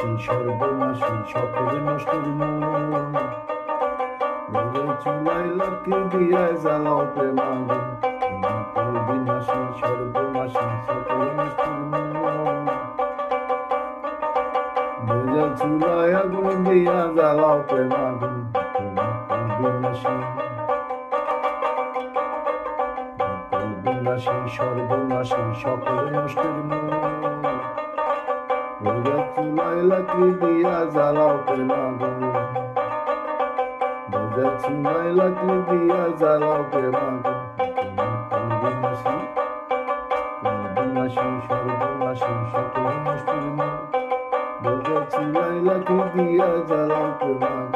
সর্বনাশী সর্বনাশী সকলে নষ্টের মন চুলাই লাকি দিয়া জ্বালাও প্রেম আগুন বিনাশী সর্বনাশী সকলে নষ্টের মন চুলাই আগুন দিয়া জ্বালাও প্রেম আগুন বিনাশী বিনাশী সর্বনাশী সকলে নষ্টের মন চুলাই লাকি দিয়া জ্বালাও প্রেম আগুন চুলাই লাকি দিয়া জ্বালাও প্রেম আগুন বিনাশী বিনাশী সর্বনাশী সকলে নষ্টের মন চুলাই লাকি দিয়া জ্বালাও প্রেম আগুন